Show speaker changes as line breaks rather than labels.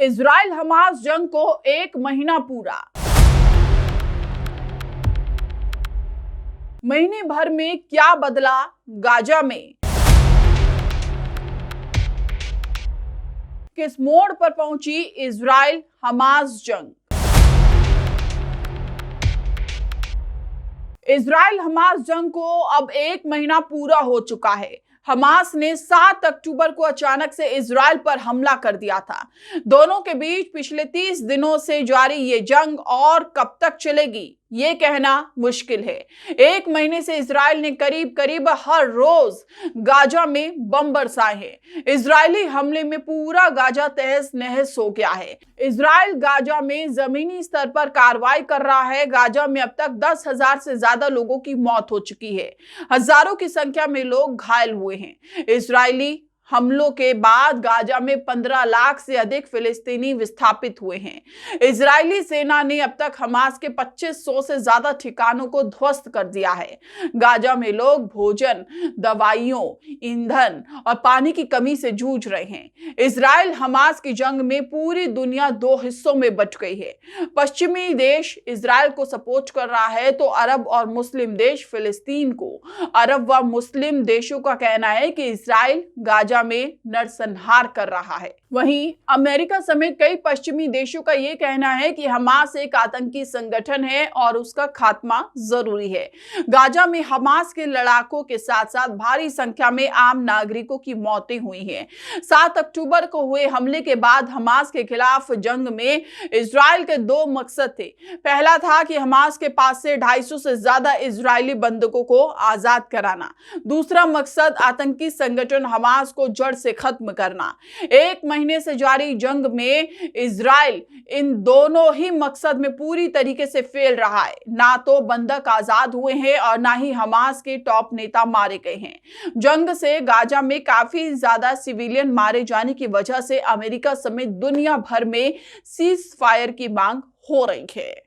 Israel Hamas जंग को 1 महीना पूरा। महीने भर में क्या बदला गाजा में? किस मोड़ पर पहुंची इजराइल हमास जंग? इजराइल हमास जंग को अब 1 महीना पूरा हो चुका है। हमास ने 7 अक्टूबर को अचानक से इजराइल पर हमला कर दिया था। दोनों के बीच पिछले 30 दिनों से जारी ये जंग और कब तक चलेगी ये कहना मुश्किल है। 1 महीने से इजराइल ने करीब करीब हर रोज गाजा में बम बरसाए हैं। इजरायली हमले में पूरा गाजा तहस नहस हो गया है। इजराइल गाजा में जमीनी स्तर पर कार्रवाई कर रहा है। गाजा में अब तक 10,000 से ज्यादा लोगों की मौत हो चुकी है। हजारों की संख्या में लोग घायल हुए हैं। इजरायली हमलों के बाद गाजा में 15 लाख से अधिक फिलिस्तीनी विस्थापित हुए हैं। इजरायली सेना ने अब तक हमास के 2500 से ज्यादा ठिकानों को ध्वस्त कर दिया है। गाजा में लोग भोजन, दवाइयों, ईंधन और पानी की कमी से जूझ रहे हैं। इजराइल हमास की जंग में पूरी दुनिया 2 हिस्सों में बंट गई है। पश्चिमी देश इजराइल को सपोर्ट कर रहा है तो अरब और मुस्लिम देश फिलिस्तीन को। अरब व मुस्लिम देशों का कहना है कि इजराइल गाजा में नरसंहार कर रहा है। वहीं अमेरिका समेत कई पश्चिमी देशों का यह कहना है कि हमास एक आतंकी संगठन है और उसका खात्मा जरूरी है। गाजा में हमास के लड़ाकों के साथ साथ भारी संख्या में आम नागरिकों की मौतें हुई हैं। 7 अक्टूबर को हुए हमले के बाद हमास के खिलाफ जंग में इजराइल के 2 मकसद थे। पहला था कि हमास के पास से 250 से ज्यादा इजरायली बंधकों को आजाद कराना। दूसरा मकसद आतंकी संगठन हमास को जड़ से खत्म करना। 1 महीने से जारी जंग में इजराइल इन दोनों ही मकसद में पूरी तरीके से फेल रहा है। ना तो बंधक आजाद हुए हैं और ना ही हमास के टॉप नेता मारे गए हैं। जंग से गाजा में काफी ज्यादा सिविलियन मारे जाने की वजह से अमेरिका समेत दुनिया भर में सीज फायर की मांग हो रही है।